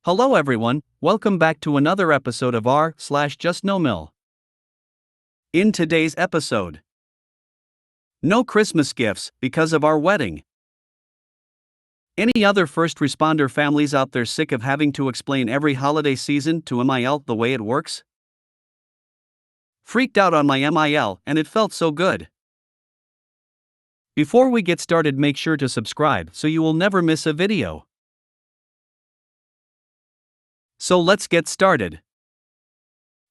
Hello everyone, welcome back to another episode of r/JustNoMil. In today's episode, no Christmas gifts because of our wedding. Any other first responder families out there sick of having to explain every holiday season to MIL the way it works? Freaked out on my MIL and it felt so good. Before we get started, make sure to subscribe so you will never miss a video. So let's get started.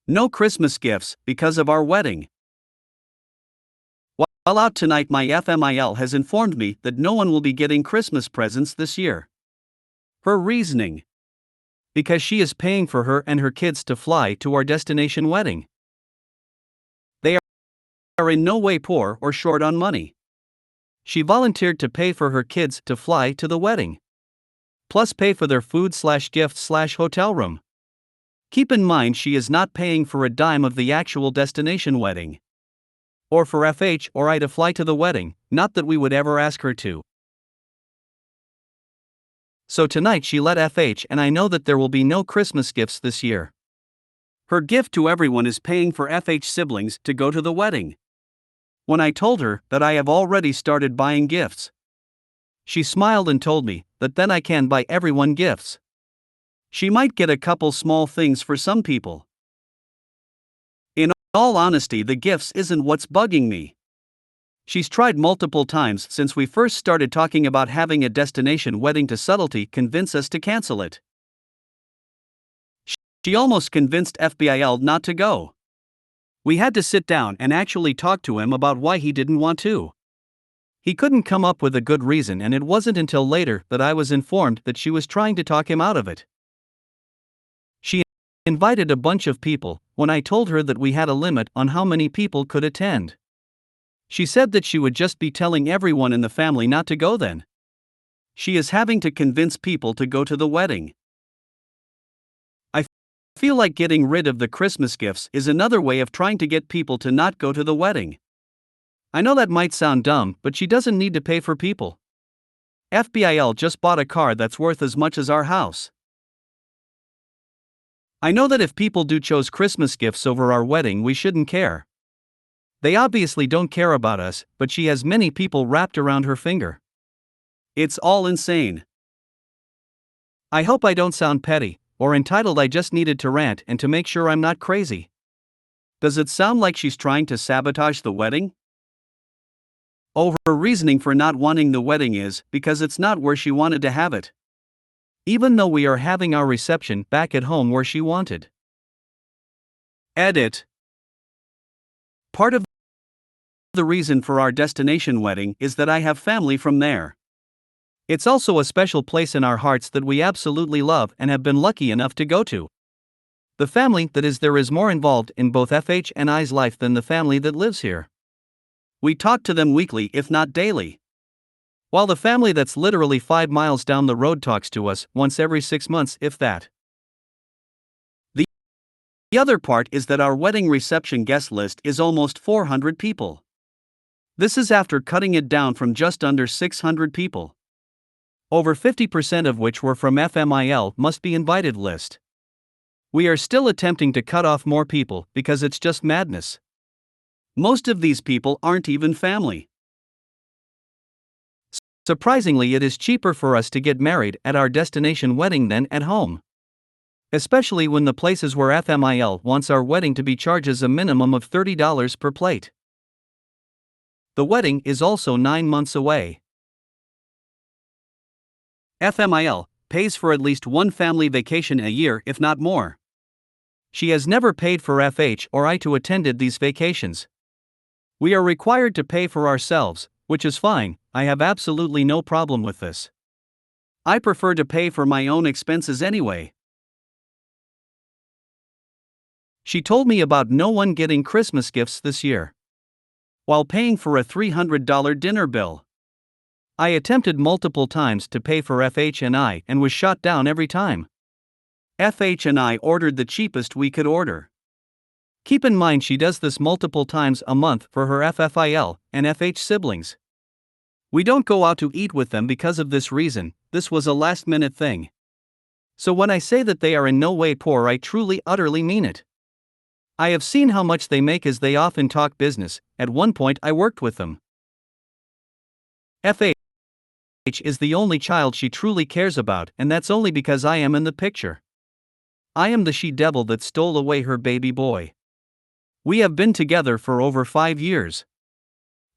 No Christmas gifts because of our wedding. While out tonight, my FMIL has informed me that no one will be getting Christmas presents this year. Her reasoning: because she is paying for her and her kids to fly to our destination wedding. They are in no way poor or short on money. She volunteered to pay for her kids to fly to the wedding, plus pay for their food/gift/hotel room. Keep in mind, she is not paying for a dime of the actual destination wedding, or for FH or I to fly to the wedding, not that we would ever ask her to. So tonight she let FH and I know that there will be no Christmas gifts this year. Her gift to everyone is paying for FH siblings to go to the wedding. When I told her that I have already started buying gifts, she smiled and told me that then I can buy everyone gifts. She might get a couple small things for some people. In all honesty, the gifts isn't what's bugging me. She's tried multiple times since we first started talking about having a destination wedding to subtly convince us to cancel it. She almost convinced FBIL not to go. We had to sit down and actually talk to him about why he didn't want to. He couldn't come up with a good reason, and it wasn't until later that I was informed that she was trying to talk him out of it. She invited a bunch of people when I told her that we had a limit on how many people could attend. She said that she would just be telling everyone in the family not to go then. She is having to convince people to go to the wedding. I feel like getting rid of the Christmas gifts is another way of trying to get people to not go to the wedding. I know that might sound dumb, but she doesn't need to pay for people. FBIL just bought a car that's worth as much as our house. I know that if people do choose Christmas gifts over our wedding, we shouldn't care. They obviously don't care about us, but she has many people wrapped around her finger. It's all insane. I hope I don't sound petty or entitled. I just needed to rant and to make sure I'm not crazy. Does it sound like she's trying to sabotage the wedding? Oh, her reasoning for not wanting the wedding is because it's not where she wanted to have it, even though we are having our reception back at home where she wanted. Edit. Part of the reason for our destination wedding is that I have family from there. It's also a special place in our hearts that we absolutely love and have been lucky enough to go to. The family that is there is more involved in both FH and I's life than the family that lives here. We talk to them weekly, if not daily, while the family that's literally 5 miles down the road talks to us once every 6 months, if that. The other part is that our wedding reception guest list is almost 400 people. This is after cutting it down from just under 600 people, over 50% of which were from FMIL must be invited list. We are still attempting to cut off more people because it's just madness. Most of these people aren't even family. Surprisingly, it is cheaper for us to get married at our destination wedding than at home, especially when the places where FMIL wants our wedding to be charges a minimum of $30 per plate. The wedding is also 9 months away. FMIL pays for at least one family vacation a year, if not more. She has never paid for FH or I to attend these vacations. We are required to pay for ourselves, which is fine. I have absolutely no problem with this. I prefer to pay for my own expenses anyway. She told me about no one getting Christmas gifts this year, while paying for a $300 dinner bill. I attempted multiple times to pay for FH and I and was shot down every time. FH and I ordered the cheapest we could order. Keep in mind, she does this multiple times a month for her FFIL and FH siblings. We don't go out to eat with them because of this reason. This was a last-minute thing. So when I say that they are in no way poor, I truly utterly mean it. I have seen how much they make as they often talk business. At one point I worked with them. FH is the only child she truly cares about, and that's only because I am in the picture. I am the she-devil that stole away her baby boy. We have been together for over 5 years.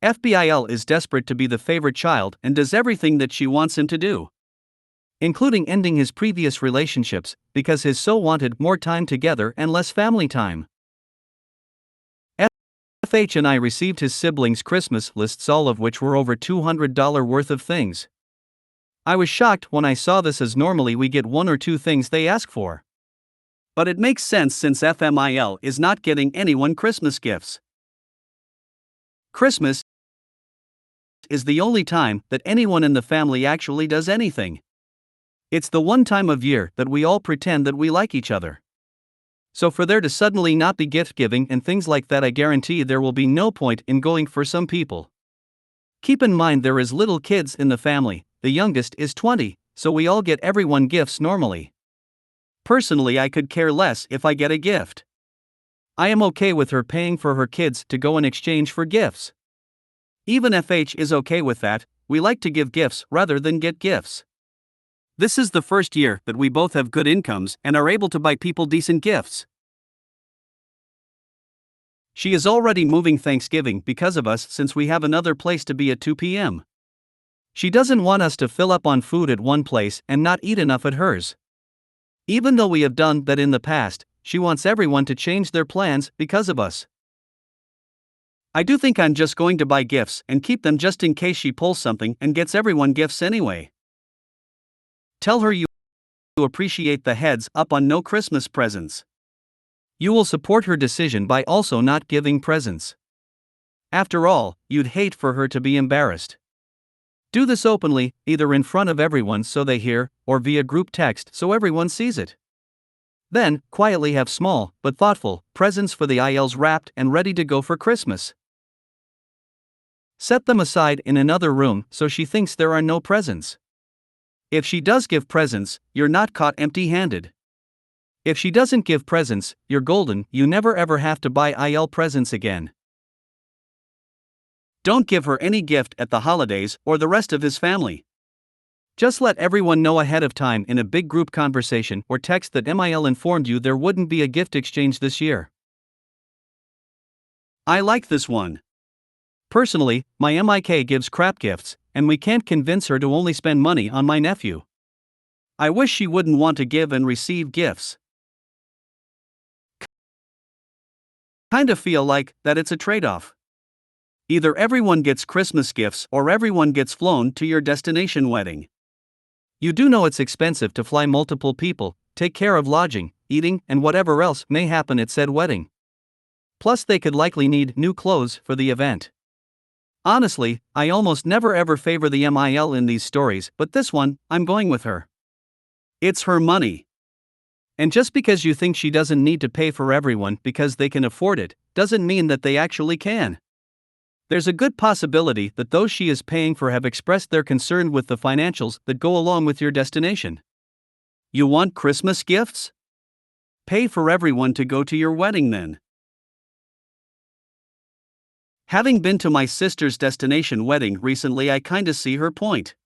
FBIL is desperate to be the favorite child and does everything that she wants him to do, including ending his previous relationships, because his so wanted more time together and less family time. FH and I received his siblings' Christmas lists, all of which were over $200 worth of things. I was shocked when I saw this, as normally we get 1 or 2 things they ask for. But it makes sense since FMIL is not getting anyone Christmas gifts. Christmas is the only time that anyone in the family actually does anything. It's the one time of year that we all pretend that we like each other. So for there to suddenly not be gift giving and things like that, I guarantee there will be no point in going for some people. Keep in mind there is little kids in the family, the youngest is 20, so we all get everyone gifts normally. Personally, I could care less if I get a gift. I am okay with her paying for her kids to go in exchange for gifts. Even FH is okay with that. We like to give gifts rather than get gifts. This is the first year that we both have good incomes and are able to buy people decent gifts. She is already moving Thanksgiving because of us, since we have another place to be at 2 p.m. She doesn't want us to fill up on food at one place and not eat enough at hers. Even though we have done that in the past, she wants everyone to change their plans because of us. I do think I'm just going to buy gifts and keep them just in case she pulls something and gets everyone gifts anyway. Tell her you appreciate the heads up on no Christmas presents. You will support her decision by also not giving presents. After all, you'd hate for her to be embarrassed. Do this openly, either in front of everyone so they hear, or via group text so everyone sees it. Then, quietly have small, but thoughtful, presents for the ILs wrapped and ready to go for Christmas. Set them aside in another room so she thinks there are no presents. If she does give presents, you're not caught empty-handed. If she doesn't give presents, you're golden, you never ever have to buy IL presents again. Don't give her any gift at the holidays or the rest of his family. Just let everyone know ahead of time in a big group conversation or text that MIL informed you there wouldn't be a gift exchange this year. I like this one. Personally, my MIK gives crap gifts, and we can't convince her to only spend money on my nephew. I wish she wouldn't want to give and receive gifts. Kinda feel like that it's a trade-off. Either everyone gets Christmas gifts or everyone gets flown to your destination wedding. You do know it's expensive to fly multiple people, take care of lodging, eating, and whatever else may happen at said wedding. Plus they could likely need new clothes for the event. Honestly, I almost never ever favor the MIL in these stories, but this one, I'm going with her. It's her money. And just because you think she doesn't need to pay for everyone because they can afford it, doesn't mean that they actually can. There's a good possibility that those she is paying for have expressed their concern with the financials that go along with your destination. You want Christmas gifts? Pay for everyone to go to your wedding then. Having been to my sister's destination wedding recently, I kinda see her point.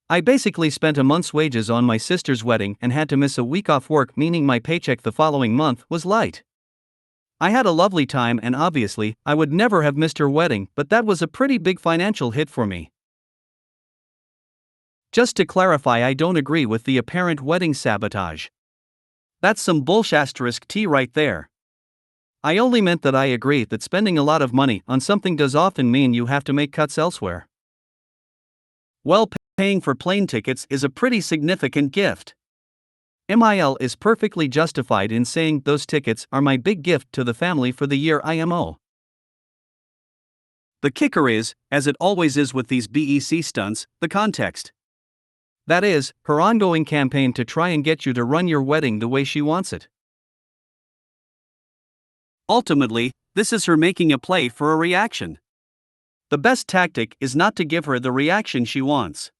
I basically spent a month's wages on my sister's wedding and had to miss a week off work, meaning my paycheck the following month was light. I had a lovely time and obviously, I would never have missed her wedding, but that was a pretty big financial hit for me. Just to clarify, I don't agree with the apparent wedding sabotage. That's some bullshit tea right there. I only meant that I agree that spending a lot of money on something does often mean you have to make cuts elsewhere. Well, paying for plane tickets is a pretty significant gift. MIL is perfectly justified in saying those tickets are my big gift to the family for the year IMO. The kicker is, as it always is with these BEC stunts, the context. That is, her ongoing campaign to try and get you to run your wedding the way she wants it. Ultimately, this is her making a play for a reaction. The best tactic is not to give her the reaction she wants.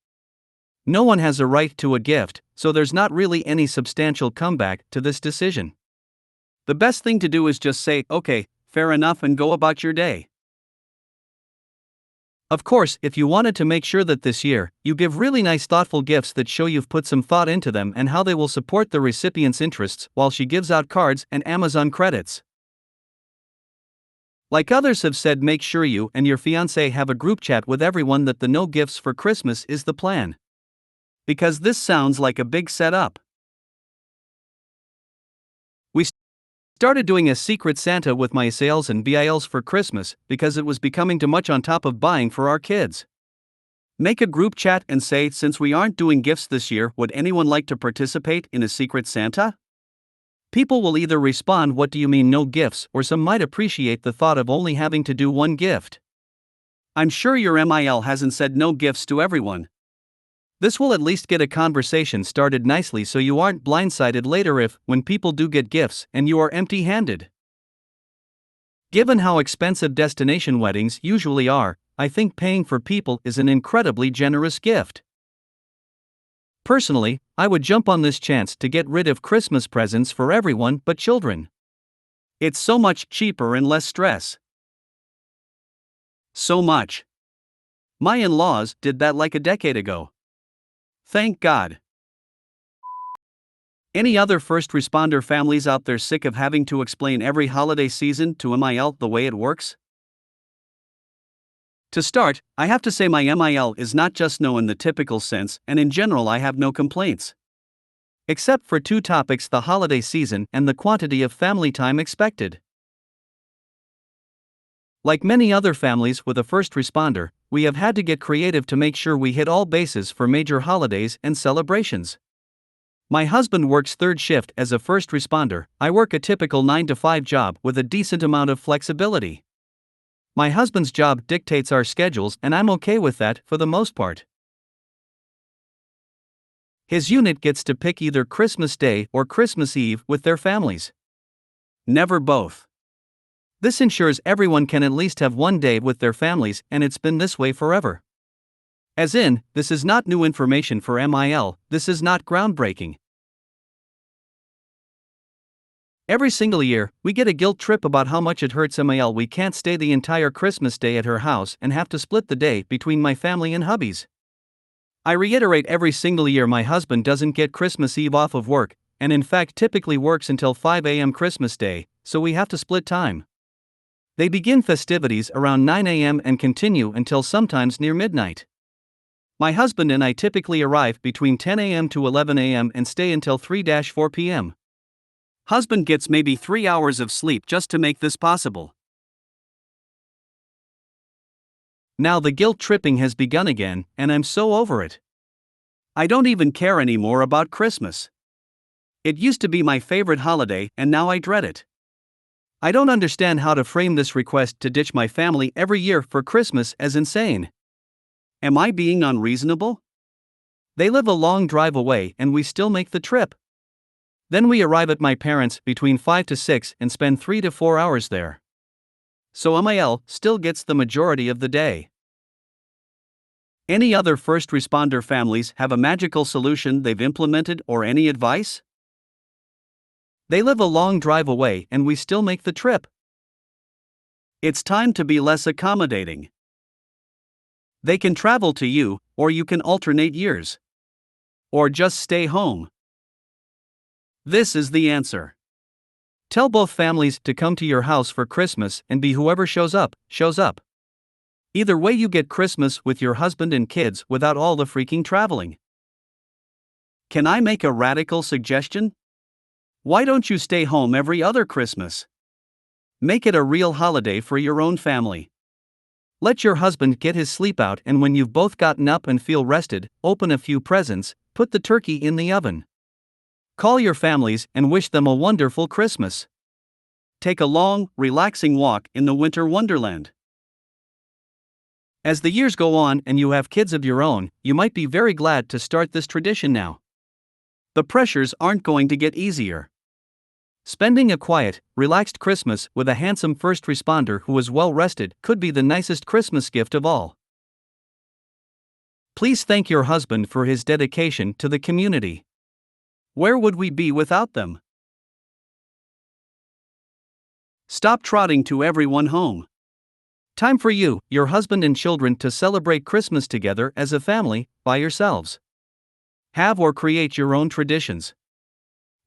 No one has a right to a gift, so there's not really any substantial comeback to this decision. The best thing to do is just say, okay, fair enough, and go about your day. Of course, if you wanted to make sure that this year, you give really nice thoughtful gifts that show you've put some thought into them and how they will support the recipient's interests while she gives out cards and Amazon credits. Like others have said, make sure you and your fiancé have a group chat with everyone that the no gifts for Christmas is the plan. Because this sounds like a big setup. We started doing a secret Santa with my sales and BILs for Christmas because it was becoming too much on top of buying for our kids. Make a group chat and say, since we aren't doing gifts this year, would anyone like to participate in a secret Santa? People will either respond, what do you mean no gifts, or some might appreciate the thought of only having to do one gift. I'm sure your MIL hasn't said no gifts to everyone. This will at least get a conversation started nicely so you aren't blindsided later when people do get gifts and you are empty-handed. Given how expensive destination weddings usually are, I think paying for people is an incredibly generous gift. Personally, I would jump on this chance to get rid of Christmas presents for everyone but children. It's so much cheaper and less stress. So much. My in-laws did that like a decade ago. Thank God. Any other first responder families out there sick of having to explain every holiday season to MIL the way it works? To start, I have to say my MIL is not just no in the typical sense, and in general I have no complaints. Except for two topics: the holiday season and the quantity of family time expected. Like many other families with a first responder, we have had to get creative to make sure we hit all bases for major holidays and celebrations. My husband works third shift as a first responder. I work a typical 9-to-5 job with a decent amount of flexibility. My husband's job dictates our schedules, and I'm okay with that for the most part. His unit gets to pick either Christmas Day or Christmas Eve with their families. Never both. This ensures everyone can at least have one day with their families, and it's been this way forever. As in, this is not new information for MIL, this is not groundbreaking. Every single year, we get a guilt trip about how much it hurts MIL we can't stay the entire Christmas day at her house and have to split the day between my family and hubby's. I reiterate, every single year my husband doesn't get Christmas Eve off of work, and in fact typically works until 5 a.m. Christmas Day, so we have to split time. They begin festivities around 9 a.m. and continue until sometimes near midnight. My husband and I typically arrive between 10 a.m. to 11 a.m. and stay until 3-4 p.m. Husband gets maybe 3 hours of sleep just to make this possible. Now the guilt tripping has begun again, and I'm so over it. I don't even care anymore about Christmas. It used to be my favorite holiday, and now I dread it. I don't understand how to frame this request to ditch my family every year for Christmas as insane. Am I being unreasonable? They live a long drive away and we still make the trip. Then we arrive at my parents' between 5 to 6 and spend 3 to 4 hours there. So MIL still gets the majority of the day. Any other first responder families have a magical solution they've implemented or any advice? They live a long drive away and we still make the trip. It's time to be less accommodating. They can travel to you, or you can alternate years. Or just stay home. This is the answer. Tell both families to come to your house for Christmas and be whoever shows up, shows up. Either way you get Christmas with your husband and kids without all the freaking traveling. Can I make a radical suggestion? Why don't you stay home every other Christmas? Make it a real holiday for your own family. Let your husband get his sleep out, and when you've both gotten up and feel rested, open a few presents, put the turkey in the oven. Call your families and wish them a wonderful Christmas. Take a long, relaxing walk in the winter wonderland. As the years go on and you have kids of your own, you might be very glad to start this tradition now. The pressures aren't going to get easier. Spending a quiet, relaxed Christmas with a handsome first responder who is well rested could be the nicest Christmas gift of all. Please thank your husband for his dedication to the community. Where would we be without them? Stop trotting to everyone home. Time for you, your husband and children to celebrate Christmas together as a family, by yourselves. Have or create your own traditions.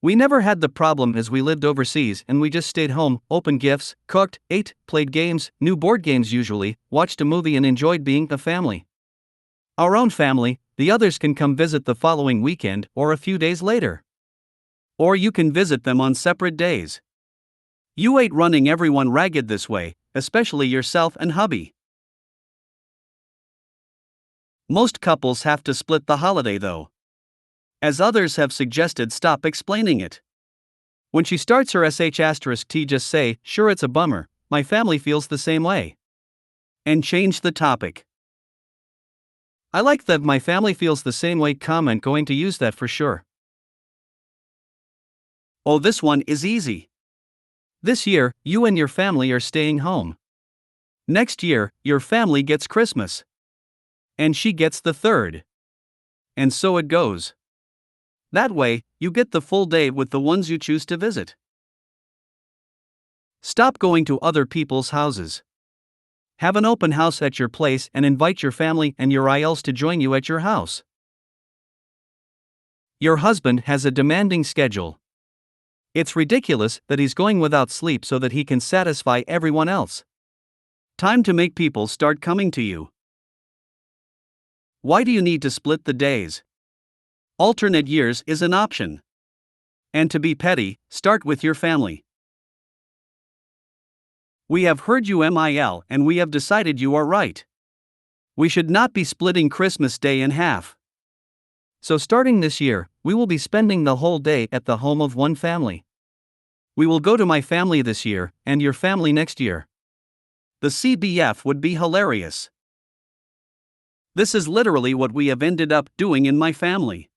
We never had the problem as we lived overseas and we just stayed home, opened gifts, cooked, ate, played games, new board games usually, watched a movie and enjoyed being a family. Our own family, the others can come visit the following weekend or a few days later. Or you can visit them on separate days. You ain't running everyone ragged this way, especially yourself and hubby. Most couples have to split the holiday though. As others have suggested, stop explaining it. When she starts her sh*t, just say, sure, it's a bummer, my family feels the same way. And change the topic. I like that my family feels the same way comment, going to use that for sure. Oh, this one is easy. This year, you and your family are staying home. Next year, your family gets Christmas. And she gets the third. And so it goes. That way, you get the full day with the ones you choose to visit. Stop going to other people's houses. Have an open house at your place and invite your family and your ILs to join you at your house. Your husband has a demanding schedule. It's ridiculous that he's going without sleep so that he can satisfy everyone else. Time to make people start coming to you. Why do you need to split the days? Alternate years is an option. And to be petty, start with your family. We have heard you, MIL, and we have decided you are right. We should not be splitting Christmas Day in half. So starting this year, we will be spending the whole day at the home of one family. We will go to my family this year, and your family next year. The CBF would be hilarious. This is literally what we have ended up doing in my family.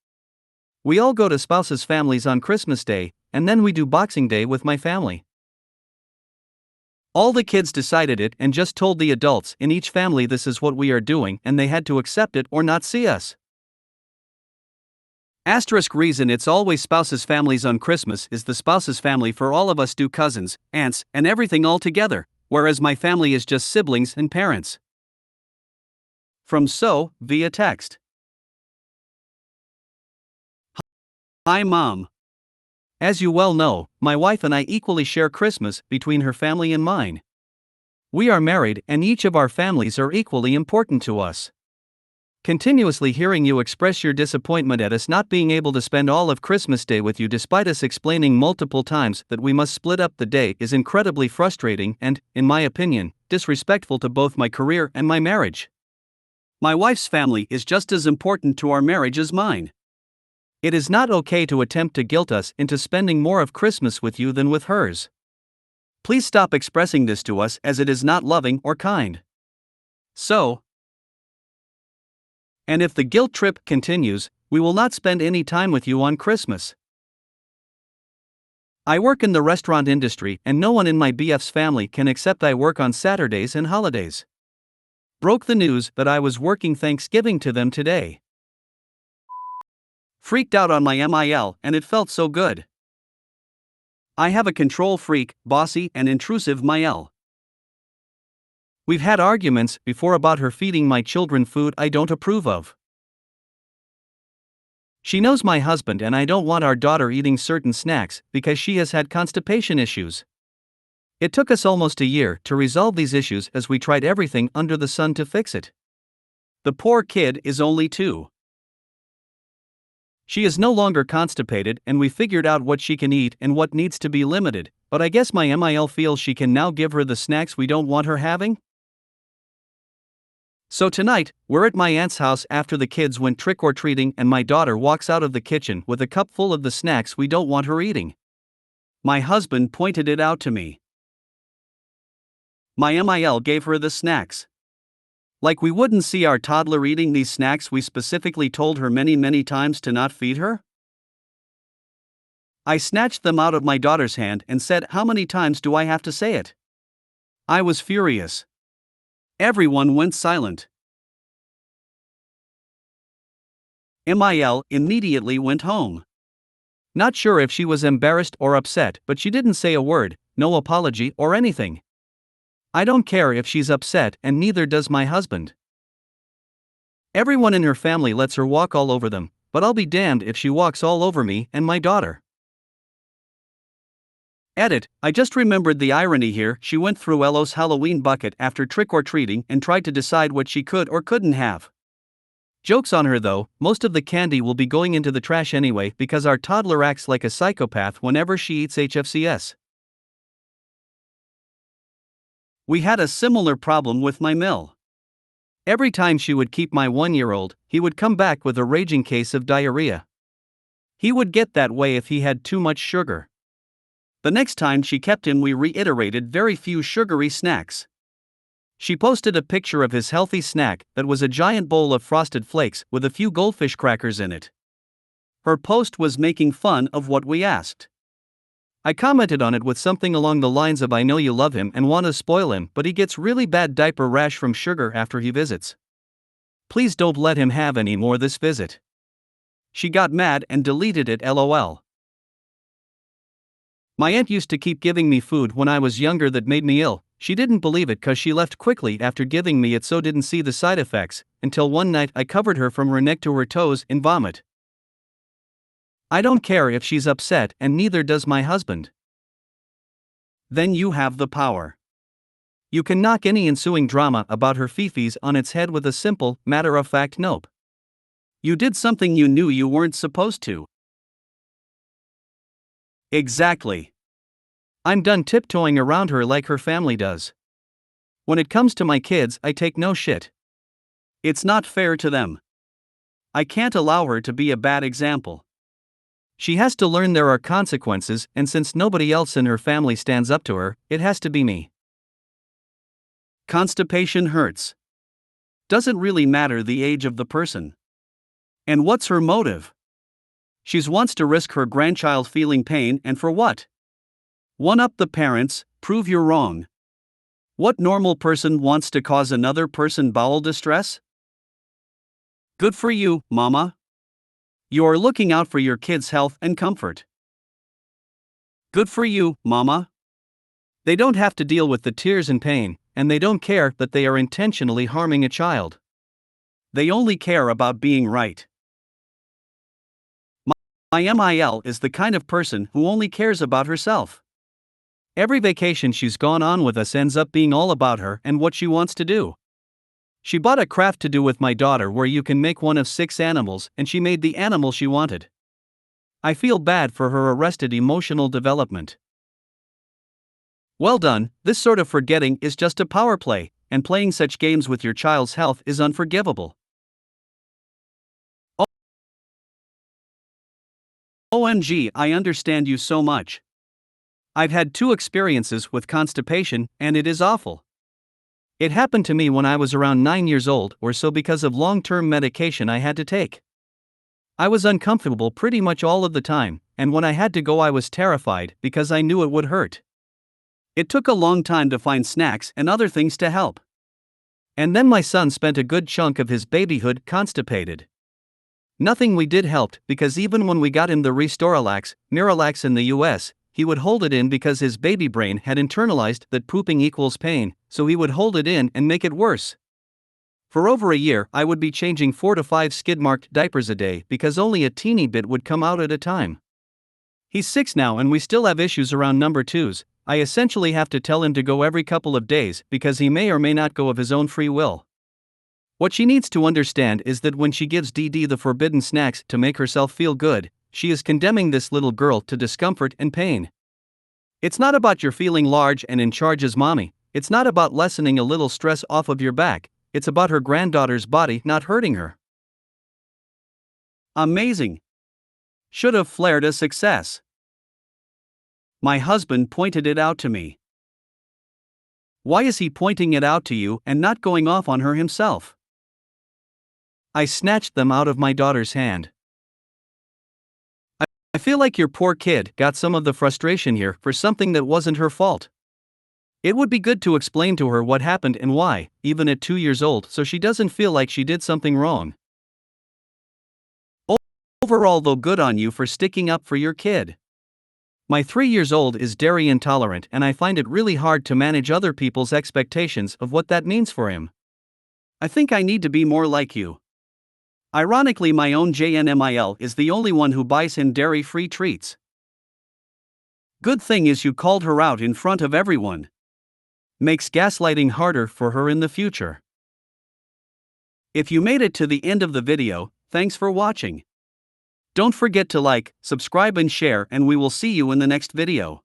We all go to spouses' families on Christmas Day, and then we do Boxing Day with my family. All the kids decided it and just told the adults in each family this is what we are doing, and they had to accept it or not see us. Asterisk reason it's always spouses' families on Christmas is the spouses' family for all of us do cousins, aunts, and everything all together, whereas my family is just siblings and parents. From So, via text. Hi Mom. As you well know, my wife and I equally share Christmas between her family and mine. We are married and each of our families are equally important to us. Continuously hearing you express your disappointment at us not being able to spend all of Christmas Day with you despite us explaining multiple times that we must split up the day is incredibly frustrating and, in my opinion, disrespectful to both my career and my marriage. My wife's family is just as important to our marriage as mine. It is not okay to attempt to guilt us into spending more of Christmas with you than with hers. Please stop expressing this to us as it is not loving or kind. So, and if the guilt trip continues, we will not spend any time with you on Christmas. I work in the restaurant industry and no one in my BF's family can accept I work on Saturdays and holidays. Broke the news that I was working Thanksgiving to them today. Freaked out on my MIL and it felt so good. I have a control freak, bossy and intrusive MIL. We've had arguments before about her feeding my children food I don't approve of. She knows my husband and I don't want our daughter eating certain snacks because she has had constipation issues. It took us almost a year to resolve these issues as we tried everything under the sun to fix it. The poor kid is only 2. She is no longer constipated and we figured out what she can eat and what needs to be limited, but I guess my MIL feels she can now give her the snacks we don't want her having? So tonight, we're at my aunt's house after the kids went trick-or-treating and my daughter walks out of the kitchen with a cup full of the snacks we don't want her eating. My husband pointed it out to me. My MIL gave her the snacks. Like we wouldn't see our toddler eating these snacks we specifically told her many times to not feed her? I snatched them out of my daughter's hand and said, how many times do I have to say it? I was furious. Everyone went silent. Mil immediately went home. Not sure if she was embarrassed or upset, but she didn't say a word, no apology or anything. I don't care if she's upset, and neither does my husband. Everyone in her family lets her walk all over them, but I'll be damned if she walks all over me and my daughter. Edit, I just remembered the irony here. She went through Elo's Halloween bucket after trick-or-treating and tried to decide what she could or couldn't have. Joke's on her though, most of the candy will be going into the trash anyway because our toddler acts like a psychopath whenever she eats HFCS. We had a similar problem with my Mil. Every time she would keep my 1-year-old, he would come back with a raging case of diarrhea. He would get that way if he had too much sugar. The next time she kept him, we reiterated very few sugary snacks. She posted a picture of his healthy snack that was a giant bowl of Frosted Flakes with a few goldfish crackers in it. Her post was making fun of what we asked. I commented on it with something along the lines of, I know you love him and want to spoil him, but he gets really bad diaper rash from sugar after he visits. Please don't let him have any more this visit. She got mad and deleted it, lol. My aunt used to keep giving me food when I was younger that made me ill. She didn't believe it cause she left quickly after giving me it, so didn't see the side effects, until one night I covered her from her neck to her toes in vomit. I don't care if she's upset, and neither does my husband. Then you have the power. You can knock any ensuing drama about her fifis on its head with a simple, matter-of-fact nope. You did something you knew you weren't supposed to. Exactly. I'm done tiptoeing around her like her family does. When it comes to my kids, I take no shit. It's not fair to them. I can't allow her to be a bad example. She has to learn there are consequences, and since nobody else in her family stands up to her, it has to be me. Constipation hurts. Doesn't really matter the age of the person. And what's her motive? She wants to risk her grandchild feeling pain, and for what? One up the parents, prove you're wrong. What normal person wants to cause another person bowel distress? Good for you, Mama. You are looking out for your kids' health and comfort. Good for you, Mama. They don't have to deal with the tears and pain, and they don't care that they are intentionally harming a child. They only care about being right. My Mil is the kind of person who only cares about herself. Every vacation she's gone on with us ends up being all about her and what she wants to do. She bought a craft to do with my daughter where you can make one of 6 animals, and she made the animal she wanted. I feel bad for her arrested emotional development. Well done, this sort of forgetting is just a power play, and playing such games with your child's health is unforgivable. OMG, I understand you so much. I've had 2 experiences with constipation, and it is awful. It happened to me when I was around 9 years old or so because of long-term medication I had to take. I was uncomfortable pretty much all of the time, and when I had to go I was terrified because I knew it would hurt. It took a long time to find snacks and other things to help. And then my son spent a good chunk of his babyhood constipated. Nothing we did helped, because even when we got him the Restorelax, Miralax in the US, he would hold it in because his baby brain had internalized that pooping equals pain, so he would hold it in and make it worse. For over a year I would be changing 4 to 5 skid-marked diapers a day because only a teeny bit would come out at a time. He's 6 now and we still have issues around number 2s. I essentially have to tell him to go every couple of days because he may or may not go of his own free will. What she needs to understand is that when she gives DD the forbidden snacks to make herself feel good, she is condemning this little girl to discomfort and pain. It's not about your feeling large and in charge as mommy, it's not about lessening a little stress off of your back, it's about her granddaughter's body not hurting her. Amazing. Should have flared a success. My husband pointed it out to me. Why is he pointing it out to you and not going off on her himself? I snatched them out of my daughter's hand. I feel like your poor kid got some of the frustration here for something that wasn't her fault. It would be good to explain to her what happened and why, even at 2 years old, so she doesn't feel like she did something wrong. Overall, though, good on you for sticking up for your kid. My 3 years old is dairy intolerant, and I find it really hard to manage other people's expectations of what that means for him. I think I need to be more like you. Ironically, my own JNMIL is the only one who buys him dairy-free treats. Good thing is you called her out in front of everyone. Makes gaslighting harder for her in the future. If you made it to the end of the video, thanks for watching. Don't forget to like, subscribe and share, and we will see you in the next video.